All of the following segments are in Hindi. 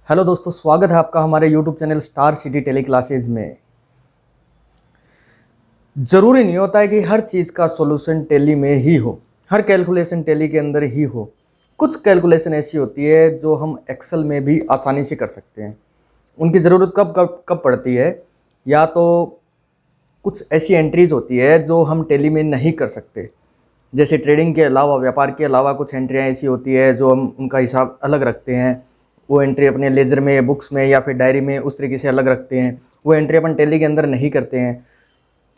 हेलो दोस्तों, स्वागत है आपका हमारे YouTube channel star city tele classes में। ज़रूरी नहीं होता है कि हर चीज़ का सॉल्यूशन टेली में ही हो, हर कैलकुलेशन टेली के अंदर ही हो। कुछ कैलकुलेशन ऐसी होती है जो हम एक्सेल में भी आसानी से कर सकते हैं। उनकी ज़रूरत कब कब कब पड़ती है, या तो कुछ ऐसी एंट्रीज होती है जो हम टेली में नहीं कर सकते। जैसे ट्रेडिंग के अलावा, व्यापार के अलावा कुछ एंट्रियाँ ऐसी होती है जो हम उनका हिसाब अलग रखते हैं। वो एंट्री अपने लेजर में, बुक्स में या फिर डायरी में उस तरीके से अलग रखते हैं। वो एंट्री अपन टेली के अंदर नहीं करते हैं।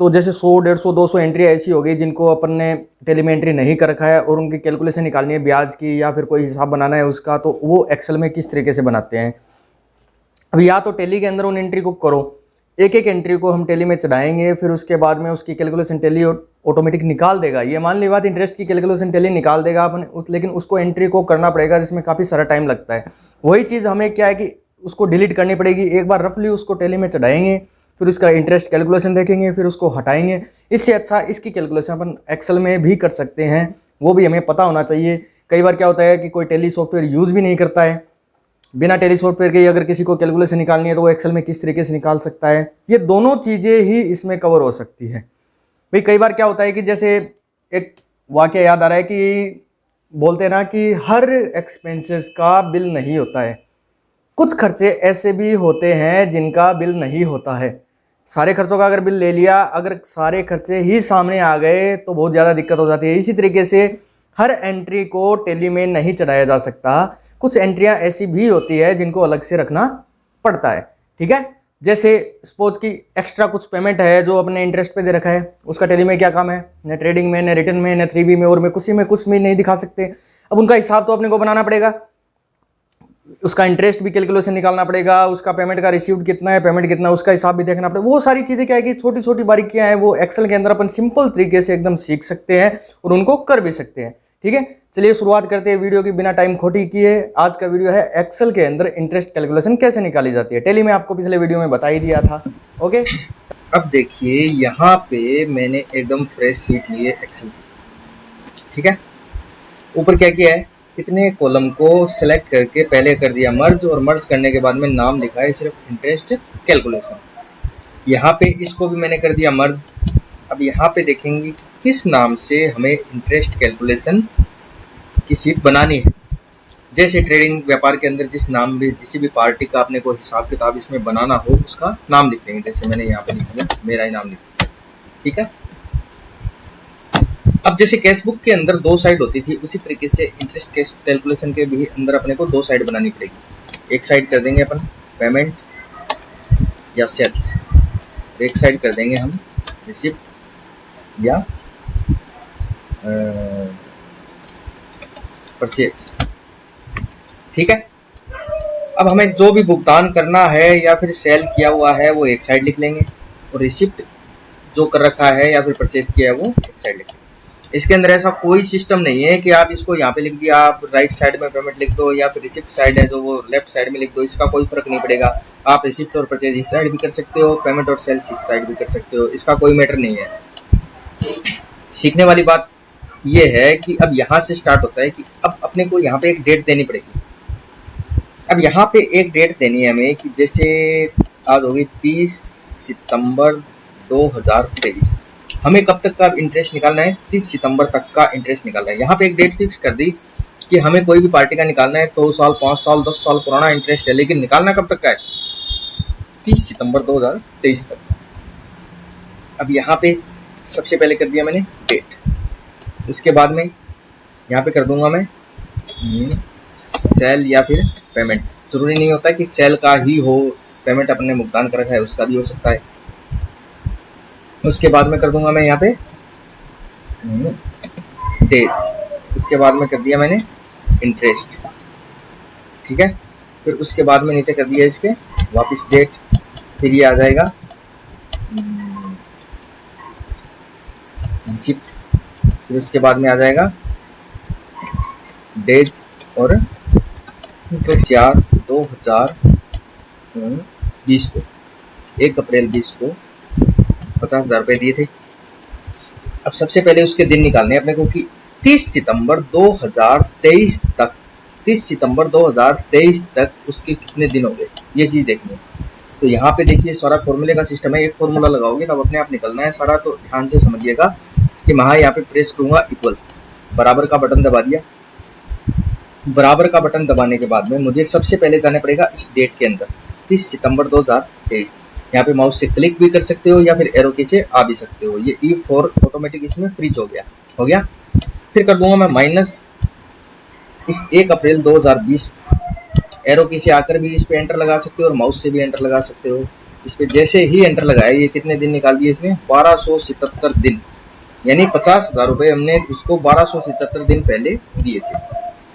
तो जैसे 100, 150, 200 एंट्री ऐसी हो गई जिनको अपन ने टेली में एंट्री नहीं कर रखा है और उनकी कैलकुलेशन निकालनी है ब्याज की या फिर कोई हिसाब बनाना है उसका, तो वो एक्सेल में किस तरीके से बनाते हैं। अब या तो टेली के अंदर उन एंट्री को करो, एक एक एंट्री को हम टेली में चढ़ाएंगे, फिर उसके बाद में उसकी कैलकुलेशन टेली ऑटोमेटिक निकाल देगा। ये मान ली बात, इंटरेस्ट की कैलकुलेशन टेली निकाल देगा अपन लेकिन उसको एंट्री को करना पड़ेगा जिसमें काफ़ी सारा टाइम लगता है। वही चीज़ हमें क्या है कि उसको डिलीट करनी पड़ेगी। एक बार रफली उसको टेली में चढ़ाएंगे, फिर उसका इंटरेस्ट कैलकुलेशन देखेंगे, फिर उसको हटाएंगे। इससे अच्छा इसकी कैलकुलेशन अपन एक्सेल में भी कर सकते हैं, वो भी हमें पता होना चाहिए। कई बार क्या होता है कि कोई टेली सॉफ्टवेयर यूज़ भी नहीं करता है, बिना टेली सॉफ्टवेयर के अगर किसी को कैलकुलेशन निकालनी है तो वो एक्सेल में किस तरीके से निकाल सकता है। ये दोनों चीज़ें ही इसमें कवर हो सकती है। भाई कई बार क्या होता है कि जैसे एक वाकया याद आ रहा है कि बोलते हैं ना कि हर एक्सपेंसेस का बिल नहीं होता है। कुछ खर्चे ऐसे भी होते हैं जिनका बिल नहीं होता है। सारे खर्चों का अगर बिल ले लिया, अगर सारे खर्चे ही सामने आ गए तो बहुत ज़्यादा दिक्कत हो जाती है। इसी तरीके से हर एंट्री को टेली में नहीं चढ़ाया जा सकता। कुछ एंट्रियां ऐसी भी होती है जिनको अलग से रखना पड़ता है। ठीक है, जैसे सपोज की एक्स्ट्रा कुछ पेमेंट है जो अपने इंटरेस्ट पे दे रखा है, उसका टेली में क्या काम है, न ट्रेडिंग में, न रिटर्न में, न 3B में और में कुछ भी नहीं दिखा सकते। अब उनका हिसाब तो अपने को बनाना पड़ेगा, उसका इंटरेस्ट भी कैलकुलेशन निकालना पड़ेगा, उसका पेमेंट का रिसीव्ड कितना है, पेमेंट कितना है, उसका हिसाब भी देखना पड़ेगा। वो सारी चीज़ें क्या है कि छोटी छोटी बारीकियां हैं, वो एक्सेल के अंदर अपन सिंपल तरीके से एकदम सीख सकते हैं और उनको कर भी सकते हैं। ठीक है, चलिए शुरुआत करते हैं वीडियो की बिना टाइम खोटी किए। आज का वीडियो है एक्सेल के अंदर इंटरेस्ट कैलकुलेशन कैसे निकाली जाती है। टेली में आपको पिछले वीडियो में बता ही दिया था। ओके, अब देखिए यहाँ पे मैंने एकदम फ्रेश शीट ली है एक्सेल की। ठीक है, ऊपर क्या किया है, इतने कॉलम को सिलेक्ट करके पहले कर दिया मर्ज, और मर्ज करने के बाद में नाम लिखा है सिर्फ इंटरेस्ट कैलकुलेशन। यहाँ पे इसको भी मैंने कर दिया मर्ज। अब यहाँ पे देखेंगे किस नाम से हमें इंटरेस्ट कैलकुलेशन की शीट बनानी है। जैसे ट्रेडिंग व्यापार के अंदर जिस नाम में किसी भी पार्टी का अपने को हिसाब किताब इसमें बनाना हो उसका नाम लिख देंगे। जैसे मैंने यहाँ पे लिख दिया, मेरा ही नाम लिख दिया। ठीक है, अब जैसे कैश बुक के अंदर 2 साइड होती थी, उसी तरीके से इंटरेस्ट कैलकुलेशन के भी अंदर अपने को 2 साइड बनानी पड़ेगी। एक साइड कर देंगे अपन पेमेंट या सेल्स, एक साइड कर देंगे हम रिसिप्ट या परचेज। ठीक है, अब हमें जो भी भुगतान करना है या फिर सेल किया हुआ है वो एक साइड लिख लेंगे, और रिसिप्ट जो कर रखा है या फिर परचेज किया है वो एक साइड लिख लेंगे। इसके अंदर ऐसा कोई सिस्टम नहीं है कि आप इसको यहाँ पे लिख दिया, आप राइट साइड में पेमेंट लिख दो, या फिर रिसिप्ट साइड है जो वो लेफ्ट साइड में लिख दो। इसका कोई फर्क नहीं पड़ेगा। आप रिसिप्ट और परचेज इस साइड भी कर सकते हो, पेमेंट और सेल्स इस साइड भी कर सकते हो, इसका कोई मैटर नहीं है। सीखने वाली बात ये है कि अब यहाँ से स्टार्ट होता है कि अब अपने को यहाँ पे एक डेट देनी पड़ेगी। अब यहाँ पे एक डेट देनी है हमें कि जैसे आज होगी 30 सितंबर 2023। हमें कब तक का इंटरेस्ट निकालना है, 30 सितंबर तक का इंटरेस्ट निकालना है। यहाँ पे एक डेट फिक्स कर दी कि हमें कोई भी पार्टी का निकालना है, 2 साल, 5 साल, 10 साल पुराना इंटरेस्ट है, लेकिन निकालना कब तक का है, 30 सितंबर 2023 तक। अब यहाँ पे सबसे पहले कर दिया मैंने डेट, उसके बाद में यहाँ पे कर दूंगा मैं सेल या फिर पेमेंट। जरूरी नहीं होता कि सेल का ही हो, पेमेंट अपने भुगतान कर रखा है उसका भी हो सकता है। उसके बाद में कर दूंगा मैं यहाँ पे डेज, उसके बाद में कर दिया मैंने इंटरेस्ट। ठीक है, फिर उसके बाद में नीचे कर दिया इसके वापस डेट, फिर ये आ जाएगा रिसिप्ट, फिर उसके बाद में आ जाएगा डेज और 4/2020 को, 1 अप्रैल 20 को 50,000 रुपए दिए थे। अब सबसे पहले उसके दिन निकालने अपने को कि 30 सितंबर 2023 तक 30 सितंबर 2023 तक उसके कितने दिन हो गए, ये चीज देखनी है। तो यहाँ पे देखिए सारा फॉर्मूले का सिस्टम है, एक फॉर्मूला लगाओगे तब अपने आप निकलना है सारा। तो ध्यान से समझिएगा कि मैं यहाँ पे प्रेस करूंगा इक्वल, बराबर का बटन दबा दिया। बराबर का बटन दबाने के बाद में मुझे सबसे पहले जाना पड़ेगा इस डेट के अंदर 30 सितंबर 2023। यहाँ पे माउस से क्लिक भी कर सकते हो या फिर एरो की से आ भी सकते हो। ये E4 ऑटोमेटिक इसमें फ्रीज हो गया। फिर कर दूंगा मैं माइनस इस 1 अप्रैल 2020, एरो की से आकर भी इस पे एंटर लगा सकते हो और माउस से भी एंटर लगा सकते हो। इस पे जैसे ही एंटर लगाया ये कितने दिन निकाल दिए इसमें, 1277 दिन, यानी 50,000 रुपए हमने उसको 1277 दिन पहले दिए थे।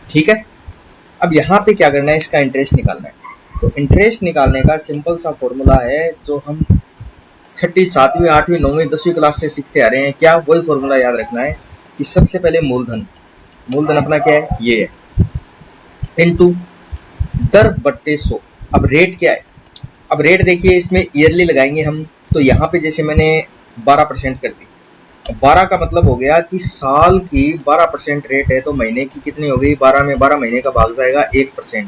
ठीक है, अब यहाँ पे क्या करना है, इसका इंटरेस्ट निकालना है। तो इंटरेस्ट निकालने का सिंपल सा फॉर्मूला है जो हम 6ठी 7वीं 8वीं 9वीं 10वीं क्लास से सीखते आ रहे हैं। क्या, वही फॉर्मूला याद रखना है कि सबसे पहले मूलधन अपना क्या है, ये है, इनटू दर बट्टे 100। अब रेट क्या है, अब रेट देखिए इसमें ईयरली लगाएंगे हम। तो यहाँ पे जैसे मैंने 12% कर दी, 12 का मतलब हो गया कि साल की 12% रेट है, तो महीने की कितनी हो गई, 12 में 12 महीने का भाग जाएगा 1%,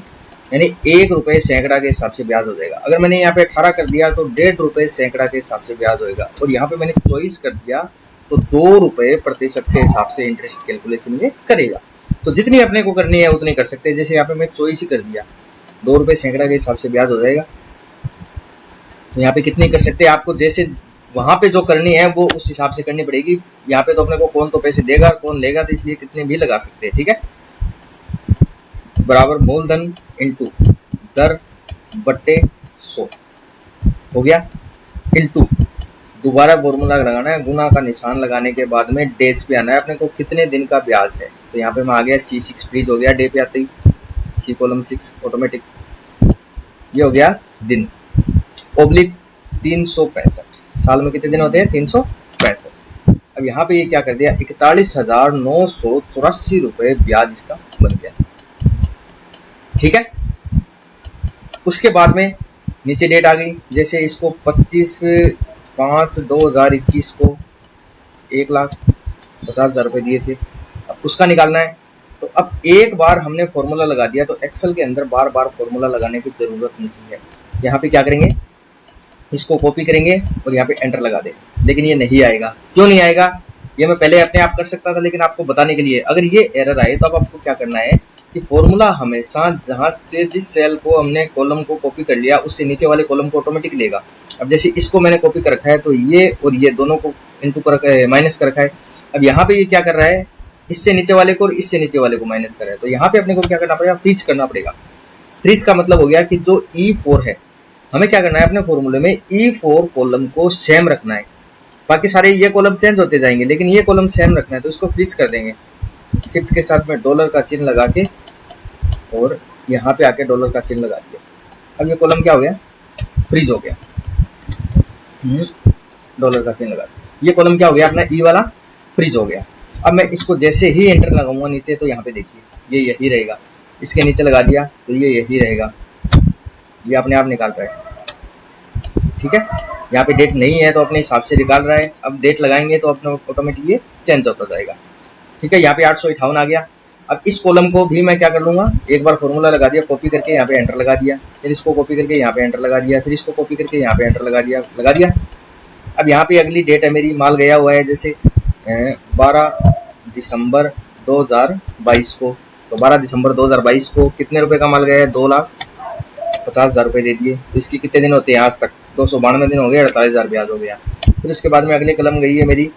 यानी 1 रुपये सैकड़ा के हिसाब से ब्याज हो जाएगा। अगर मैंने यहाँ पे 18 कर दिया तो 1.5 रुपये सैकड़ा के हिसाब से ब्याज होगा। और यहाँ पे मैंने 24 कर दिया तो 2 रुपये प्रतिशत के हिसाब से इंटरेस्ट कैलकुलेशन ये करेगा। तो जितनी अपने को करनी है उतनी कर सकते हैं। जैसे यहाँ पे मैं 24 ही कर दिया, 2 रुपये सैकड़ा के हिसाब से ब्याज हो जाएगा। तो यहाँ पे कितनी कर सकते हैं, आपको जैसे वहां पे जो करनी है वो उस हिसाब से करनी पड़ेगी। यहाँ पे तो अपने को कौन तो पैसे देगा कौन लेगा, तो इसलिए कितने भी लगा सकते हैं। ठीक है, बराबर मूलधन इनटू दर बट्टे 100 हो गया, इनटू दोबारा फॉर्मूला लगाना है, गुना का निशान लगाने के बाद में डेज पे आना है अपने को कितने दिन का ब्याज है। तो यहाँ पे मैं आ गया C6 फ्रीज हो गया, डे पे आते ही C कॉलम 6 ऑटोमेटिक, ये हो गया दिन, ओब्लिक 365, साल में कितने दिन होते हैं, 365। अब यहाँ पे ये क्या कर दिया, 41,984 रुपए ब्याज इसका बन गया। ठीक है, उसके बाद में नीचे डेट आ गई, जैसे इसको 25/5/2021 को 1,50,000 रुपए दिए थे, अब उसका निकालना है। तो अब एक बार हमने फॉर्मूला लगा दिया तो एक्सेल के अंदर बार बार फॉर्मूला लगाने की जरूरत नहीं है। यहाँ पे क्या करेंगे, इसको कॉपी करेंगे और यहाँ पे एंटर लगा देंगे। लेकिन ये नहीं आएगा, क्यों नहीं आएगा, ये मैं पहले अपने आप कर सकता था, लेकिन आपको बताने के लिए अगर ये एरर आए तो अब आपको क्या करना है कि फॉर्मूला हमेशा जहां से जिस सेल को हमने कॉलम को कॉपी कर लिया उससे नीचे वाले कॉलम को ऑटोमेटिक लेगा। अब जैसे इसको मैंने कॉपी कर रखा है तो ये और ये दोनों को इनटू कर माइनस कर रखा है। अब यहाँ पे ये क्या कर रहा है, इससे नीचे वाले को और इससे नीचे वाले को माइनस कर रहा है। तो यहाँ पे अपने को क्या करना पड़ेगा, फ्रीज करना पड़ेगा। फ्रीज का मतलब हो गया कि जो E4 है हमें क्या करना है, अपने फॉर्मूले में E4 कॉलम को सेम रखना है। बाकी सारे ये कॉलम चेंज होते जाएंगे लेकिन ये कॉलम सेम रखना है, तो इसको फ्रीज कर देंगे। शिफ्ट के साथ में डॉलर का चिन्ह लगा के और यहाँ पे आके डॉलर का चिन्ह लगा दिया। अब ये कॉलम क्या हो गया, फ्रीज हो गया, डॉलर का चिन्ह लगा दिया। ये कॉलम क्या हो गया अपना E वाला, फ्रीज हो गया। अब मैं इसको जैसे ही एंटर लगाऊंगा नीचे तो यहाँ पे देखिए ये यही रहेगा, इसके नीचे लगा दिया तो ये यही रहेगा, ये अपने आप निकाल रहा है। ठीक है, यहाँ पे डेट नहीं है तो अपने हिसाब से निकाल रहा है। अब डेट लगाएंगे तो अपना ऑटोमेटिक ये चेंज होता जाएगा। ठीक है, यहाँ पे 858 आ गया। अब इस कॉलम को भी मैं क्या कर लूंगा, एक बार फॉर्मूला लगा दिया, कॉपी करके यहाँ पे एंटर लगा दिया, फिर इसको कॉपी करके यहाँ पे एंटर लगा दिया, फिर इसको कॉपी करके यहाँ पे एंटर लगा दिया। अब यहाँ पे अगली डेट है मेरी, माल गया हुआ है जैसे 12 दिसंबर 2022 को। तो 12 दिसंबर 2022 को कितने रुपए का माल गया है, 2,50,000 रुपए दे दिए। तो इसके कितने दिन होते हैं आज तक, 292 दिन हो गए, 48,000 ब्याज हो गया। फिर उसके बाद में अगली कलम गई है मेरी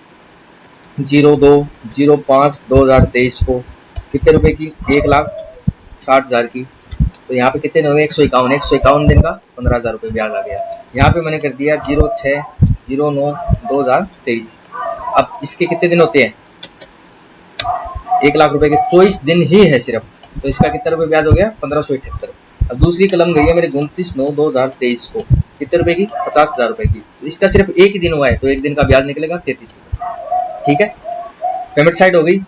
02/05/2023 को, कितने रुपए की, 1,60,000 की। तो यहाँ पे कितने दिन हो गए, 151 दिन का 15,000 रुपये ब्याज आ गया। यहाँ पे मैंने कर दिया 06/09/2023। अब इसके कितने दिन होते हैं, 1,00,000 रुपए के 24 दिन ही है सिर्फ, तो इसका कितना रुपये ब्याज हो गया, 1578। अब दूसरी कलम गई है मेरी 29/9/2023 को, कितने रुपए की, 50,000 रुपए की। तो इसका सिर्फ एक ही दिन हुआ है तो एक दिन का ब्याज निकलेगा 33 रुपये। ठीक है, पेमेंट साइड हो गई।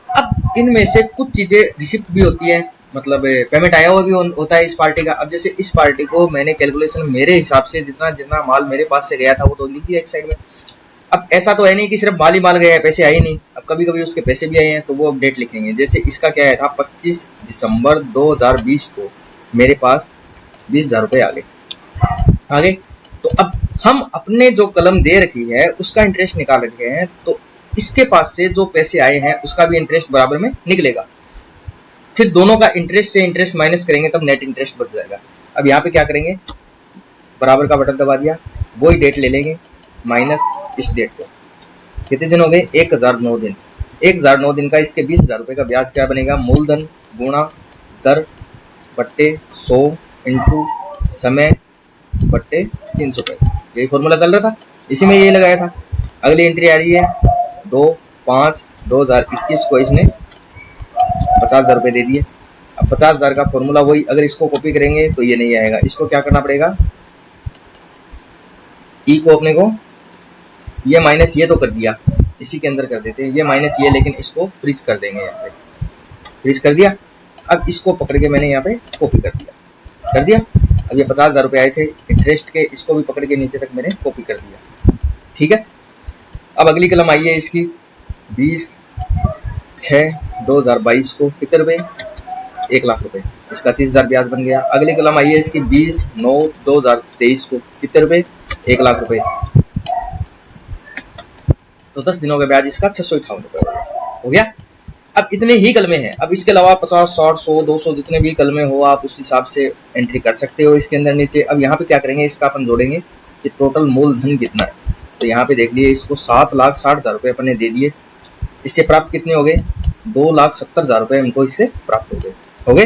अब इनमें से कुछ चीजें रिसिप्ट भी होती है, मतलब पेमेंट आया हुआ भी होता है इस पार्टी का। अब जैसे इस पार्टी को मैंने कैलकुलेशन मेरे हिसाब से जितना जितना माल मेरे पास से गया था वो तो लिख दिया एक साइड में। अब ऐसा तो है नहीं कि सिर्फ माल ही माल गया है, पैसे आए नहीं, अब कभी कभी उसके पैसे भी आए हैं तो वो अब डेट लिखेंगे। जैसे इसका क्या है था, 25 दिसंबर 2020 को मेरे पास 20,000 रुपये आ गए। तो अब हम अपने जो कलम दे रखी है उसका इंटरेस्ट निकाल रखे हैं, तो इसके पास से जो पैसे आए हैं उसका भी इंटरेस्ट बराबर में निकलेगा। फिर दोनों का इंटरेस्ट से इंटरेस्ट माइनस करेंगे तब नेट इंटरेस्ट बच जाएगा। अब यहाँ पे क्या करेंगे, बराबर का बटन दबा दिया, वही डेट ले लेंगे माइनस इस डेट को। कितने दिन हो गए, 1009 दिन। 1009 दिन का इसके 20,000 रुपये का ब्याज क्या बनेगा, मूलधन गुणा दर बट्टे 100 इंटू समय बट्टे 300। यही फॉर्मूला चल रहा था, इसी में ये लगाया था। अगली एंट्री आ रही है 2/5/2021 को इसने 50,000 रुपये दे दिए। अब 50,000 का फॉर्मूला वही, अगर इसको कॉपी करेंगे तो ये नहीं आएगा, इसको क्या करना पड़ेगा, ई को अपने को ये माइनस ये तो कर दिया, इसी के अंदर कर देते हैं ये माइनस ये, लेकिन इसको फ्रीज कर देंगे, यहाँ पे फ्रीज कर दिया। अब इसको पकड़ के मैंने यहाँ पे कॉपी कर दिया। अब ये 50,000 रुपये आए थे इंटरेस्ट के, इसको भी पकड़ के नीचे तक मैंने कॉपी कर दिया। ठीक है, अब अगली कलम आई है इसकी 20/6/2022 को कितने रुपए, 1 लाख रुपए, इसका 30,000 ब्याज बन गया। अगली कलम आई है इसकी 20/9/2023 को कितने रुपए, 1 लाख रुपए, तो 10 दिनों का ब्याज इसका 658 रुपए हो गया। अब इतने ही कलमे हैं, अब इसके अलावा 50, 60, 100, 200 जितने भी कलमे हो आप उस हिसाब से एंट्री कर सकते हो इसके अंदर नीचे। अब यहाँ पे क्या करेंगे, इसका अपन जोड़ेंगे कि टोटल मूलधन कितना है। तो यहाँ पे देख लिए, इसको 7,60,000 रुपये अपन ने दे दिए, इससे प्राप्त कितने हो गए, 2,70,000 रुपये हमको इससे प्राप्त हो गए।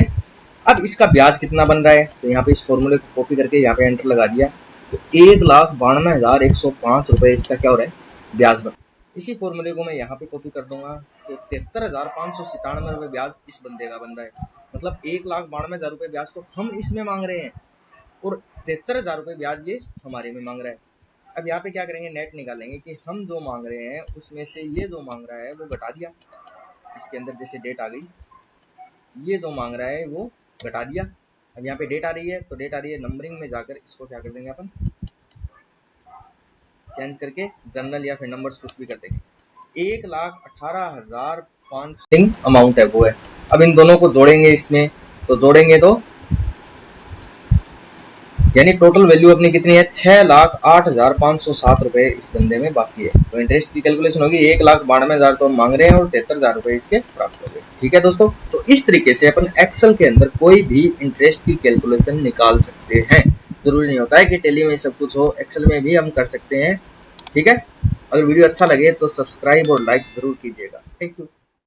अब इसका ब्याज कितना बन रहा है, तो यहाँ पे इस फॉर्मूले को कॉपी करके यहाँ पे एंटर लगा दिया, तो 1,92,105 रुपये इसका क्या हो रहा है, ब्याज बन। इसी फॉर्मूले को मैं यहाँ पे कॉपी कर दूंगा, तो 73,597 रुपये ब्याज इस बंदे का बन रहा है। मतलब 1,92,000 रुपये ब्याज तो हम इसमें मांग रहे हैं और 73,000 रुपये ब्याज ये हमारे में मांग रहा है। अब यहाँ पे क्या करेंगे, नेट निकालेंगे कि हम जो मांग रहे हैं उसमें से ये जो मांग रहा है वो घटा दिया, इसके अंदर जैसे डेट आ गई, ये जो मांग रहा है वो घटा दिया। अब यहाँ पे डेट आ रही है, तो डेट आ रही है नंबरिंग में जाकर इसको क्या कर देंगे अपन, चेंज करके जनरल या फिर नंबर्स कुछ भी कर देंगे। 1,18,500 अमाउंट है वो है। अब इन दोनों को जोड़ेंगे इसमें, तो जोड़ेंगे तो यानी टोटल वैल्यू अपनी कितनी है, 6,08,507 रुपए इस बंदे में बाकी है। तो इंटरेस्ट की कैलकुलेशन होगी, 1,92,000 तो हम मांग रहे हैं और 73,000 रुपए इसके प्राप्त हो गए। ठीक है दोस्तों, तो इस तरीके से अपन एक्सेल के अंदर कोई भी इंटरेस्ट की कैलकुलेशन निकाल सकते हैं। जरूरी नहीं होता है कि टेली में सब कुछ हो, एक्सेल में भी हम कर सकते हैं। ठीक है, अगर वीडियो अच्छा लगे तो सब्सक्राइब और लाइक जरूर कीजिएगा। Thank you.